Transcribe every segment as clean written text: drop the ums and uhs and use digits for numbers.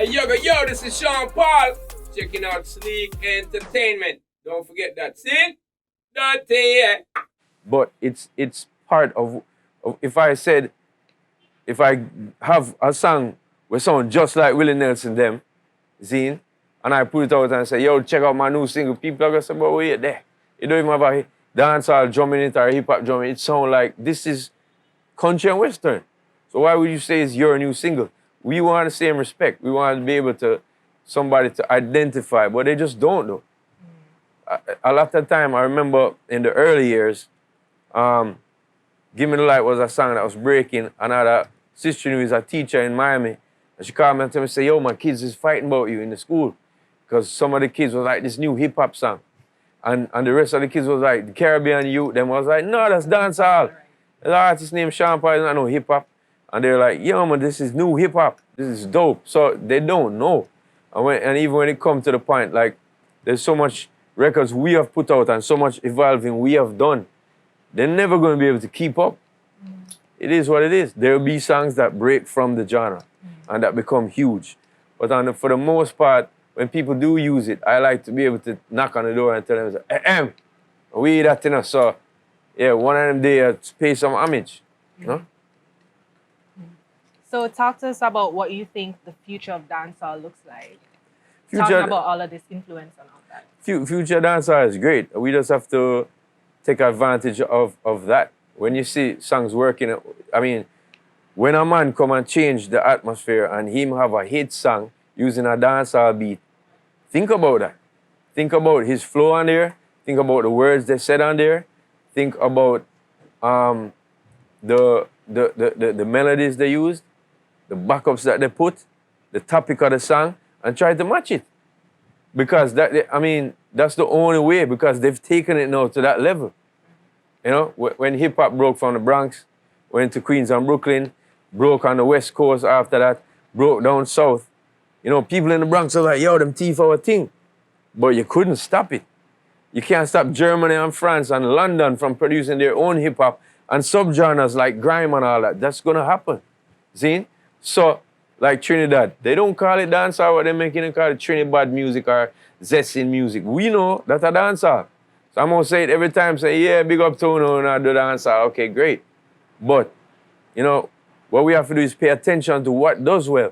Yo, this is Sean Paul, checking out Sleek Entertainment. Don't forget that. See? Don't say But it's part of if I have a song with someone just like Willie Nelson them, Zine, and I put it out and say, yo, check out my new single, people are gonna say, but wait there. You don't even have a dancehall drumming it or hip-hop drumming. It sounds like this is country and western. So why would you say it's your new single? We want the same respect. We want to be able to, somebody to identify, but they just don't know. A lot of time, I remember in the early years, Give Me the Light was a song that was breaking. Another sister who is a teacher in Miami, and she called me and told me, say, yo, my kids is fighting about you in the school. Because some of the kids was like this new hip-hop song. And the rest of the kids was like, the Caribbean youth, them was like, no, that's dancehall. There's an artist named Sean Paul, I know hip-hop. And they're like, yo, man, this is new hip-hop. This is dope. So they don't know. And even when it comes to the point, like, there's so much records we have put out and so much evolving we have done, they're never going to be able to keep up. It is what it is. There will be songs that break from the genre and that become huge. But for the most part, when people do use it, I like to be able to knock on the door and tell them, we that, you know. So, yeah, one of them days, pay some homage, you know? So talk to us about what you think the future of dancehall looks like. Talking about all of this influence and all that. Future dancehall is great. We just have to take advantage of that. When you see songs working, I mean, when a man come and change the atmosphere and him have a hit song using a dancehall beat, think about that. Think about his flow on there. Think about the words they said on there. Think about the melodies they used, the backups that they put, the topic of the song, and try to match it. Because that's the only way, because they've taken it now to that level. You know, when hip-hop broke from the Bronx, went to Queens and Brooklyn, broke on the West Coast after that, broke down south. You know, people in the Bronx are like, yo, them thief our thing. But you couldn't stop it. You can't stop Germany and France and London from producing their own hip-hop and subgenres like grime and all that. That's going to happen. See? So, like Trinidad, they don't call it dancehall, what they're making it call it Trinidad music or Zessin music. We know that's a dancehall. So I'm going to say it every time, say, yeah, big up Tono and I do dancehall. Okay, great. But, you know, what we have to do is pay attention to what does well.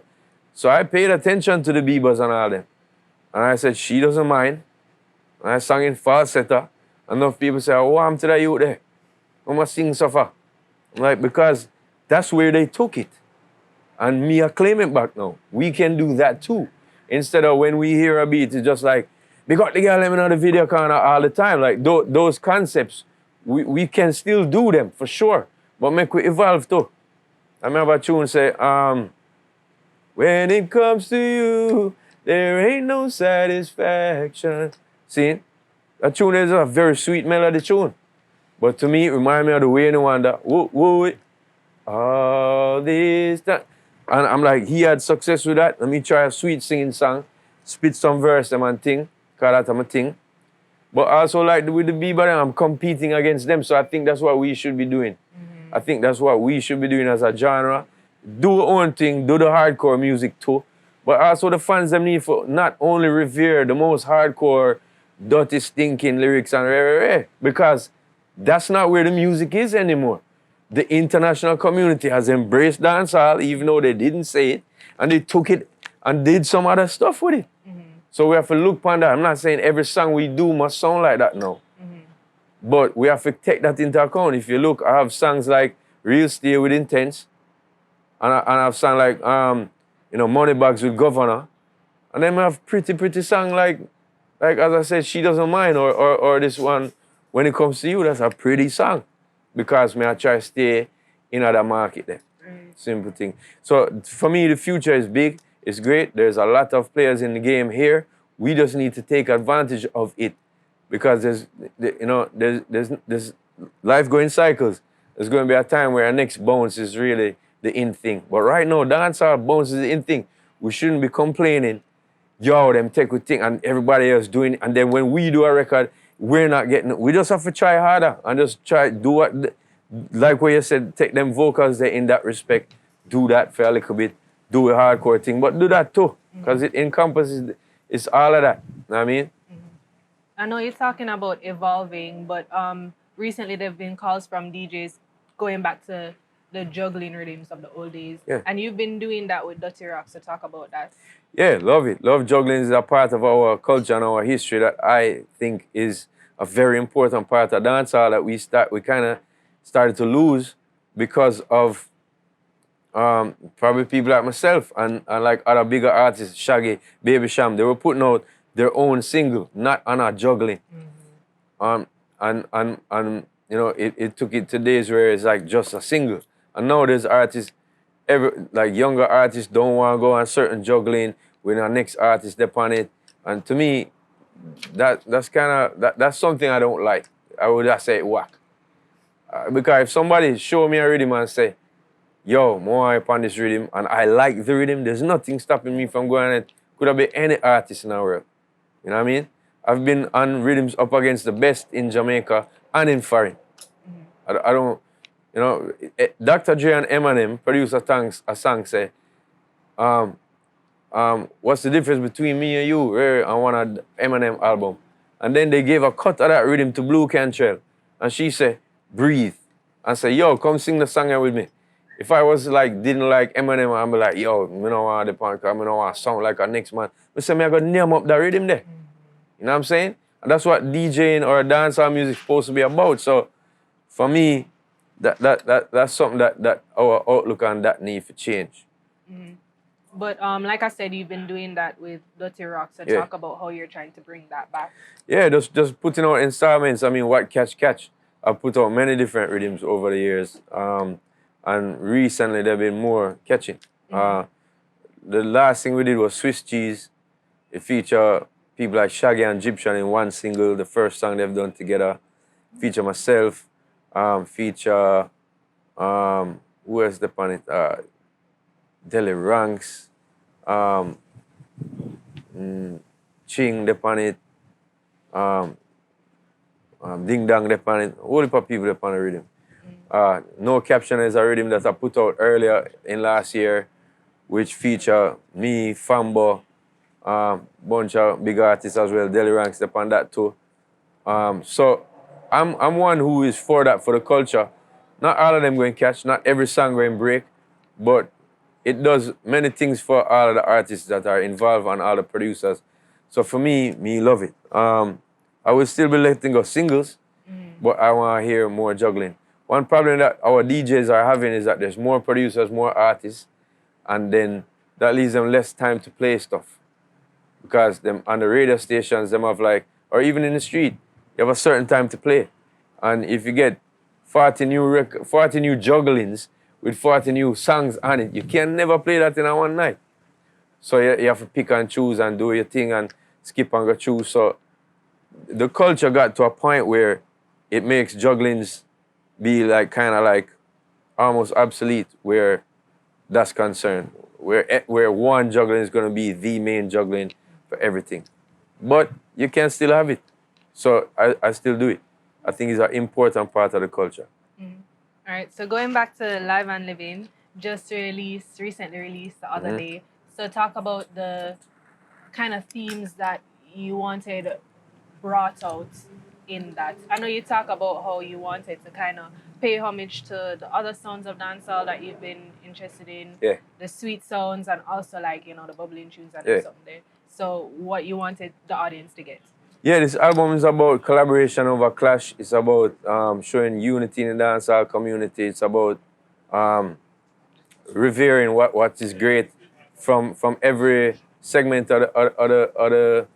So I paid attention to the Biebers and all them. And I said, she doesn't mind. And I sang in falsetto. Enough people say, oh, I'm to that youth there. I'm going to sing suffer. I'm like, because that's where they took it. And me, I claim it back now. We can do that too. Instead of when we hear a beat, it's just like, we got the girl let me know the video corner all the time. Like those concepts, we can still do them for sure. But make we evolve too. I remember a tune say, when it comes to you, there ain't no satisfaction. See? That tune is a very sweet melody tune. But to me, it reminds me of the way you wonder, woo, woo, all this, that. And I'm like, he had success with that. Let me try a sweet singing song, spit some verse them and thing, cause that's my thing. But also like with the Bieber, I'm competing against them. So I think that's what we should be doing. I think that's what we should be doing as a genre. Do our own thing, do the hardcore music too. But also the fans them need for not only revere the most hardcore, dirty, stinking lyrics and because that's not where the music is anymore. The international community has embraced dancehall, even though they didn't say it, and they took it and did some other stuff with it. So we have to look upon that. I'm not saying every song we do must sound like that now. But we have to take that into account. If you look, I have songs like Real Stay with Intense, and I have songs like Money Bags with Governor. And then we have pretty song like as I said, She Doesn't Mind, or this one, When It Comes to You, that's a pretty song. Because I try to stay in that market there. Simple thing. So for me, the future is big. It's great. There's a lot of players in the game here. We just need to take advantage of it. Because there's life going cycles. There's going to be a time where our next bounce is really the in thing. But right now, dancehall bounce is the in thing. We shouldn't be complaining, yo, them take a thing and everybody else doing it. And then when we do a record, we're not getting it. We just have to try harder and just try do what, like what you said, take them vocals there in that respect, do that for a little bit, do a hardcore thing, but do that too. because it encompasses, it's all of that. You know what I mean? I know you're talking about evolving, but recently there have been calls from DJs going back to the juggling rhythms of the old days. Yeah. And you've been doing that with Dirty Rock, so talk about that. Yeah, love it. Love juggling is a part of our culture and our history that I think is a very important part of dancehall that we kind of started to lose because of probably people like myself and like other bigger artists, Shaggy, Baby Sham. They were putting out their own single, not on a juggling. And you know, it took it to days where it's like just a single. And nowadays artists, like younger artists don't want to go on certain juggling when our next artist step on it. And to me, that's something I don't like. I would just say whack. Because if somebody show me a rhythm and say, yo, more up on this rhythm, and I like the rhythm, there's nothing stopping me from going on it. Could have been any artist in the world. You know what I mean? I've been on rhythms up against the best in Jamaica and in foreign. I don't, you know, Dr. Dre and Eminem produced a song say, what's the difference between me and you on one of Eminem album? And then they gave a cut of that rhythm to Blue Cantrell. And she said, breathe. And say, yo, come sing the song here with me. If I was like, didn't like Eminem, I'd be like, yo, I don't want the punk, I don't want to sound like a next man. I say, I got to name up that rhythm there. You know what I'm saying? And that's what DJing or dancehall music is supposed to be about. So for me, that's something that our outlook on that need to change. But like I said, you've been doing that with Dirty Rock, so talk about how you're trying to bring that back. Yeah, just putting out installments. I mean, what catch. I've put out many different rhythms over the years. And recently there have been more catching. The last thing we did was Swiss Cheese. It featured people like Shaggy and Egyptian in one single, the first song they've done together. Feature myself, feature, who else upon it? Deli Ranks, Ching upon it, Ding Dong upon it, whole heap of people upon the rhythm. No Caption is a rhythm that I put out earlier in last year, which feature me, Fambo, bunch of big artists as well, Deli Ranks upon that too. So I'm one who is for that, for the culture. Not all of them going catch, not every song going break, but it does many things for all of the artists that are involved and all the producers. So for me love it. I will still be letting go singles, but I want to hear more juggling. One problem that our DJs are having is that there's more producers, more artists, and then that leaves them less time to play stuff. Because them on the radio stations, them have like, or even in the street, you have a certain time to play. And if you get 40 new jugglings with 40 new songs on it, you can never play that in a one night. So you have to pick and choose and do your thing and skip and go choose. So the culture got to a point where it makes jugglings be like kind of like almost obsolete where that's concerned. Where one juggling is going to be the main juggling for everything. But you can still have it. So I still do it. I think it's an important part of the culture. All right, so going back to Live and Living, recently released the other day. So talk about the kind of themes that you wanted brought out in that. I know you talk about how you wanted to kind of pay homage to the other sounds of dancehall that you've been interested in, the sweet sounds, and also like, you know, the bubbling tunes and something there. So what you wanted the audience to get? Yeah, this album is about collaboration over clash. It's about showing unity in the dancehall community. It's about revering what is great from every segment of the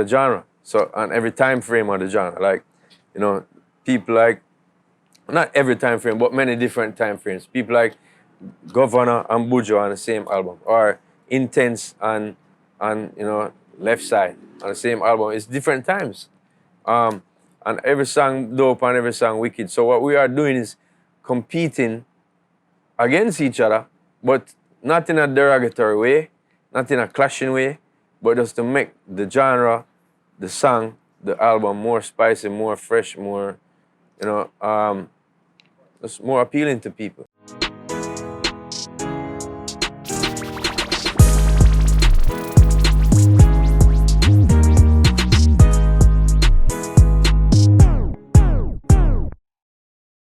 genre. So on every time frame of the genre, like, you know, people like, not every time frame, but many different time frames. People like Governor and Bujo on the same album, or Intense and you know, Left Side on the same album. It's different times. And every song dope and every song wicked. So what we are doing is competing against each other, but not in a derogatory way, not in a clashing way, but just to make the genre, the song, the album more spicy, more fresh, more, you know, just more appealing to people.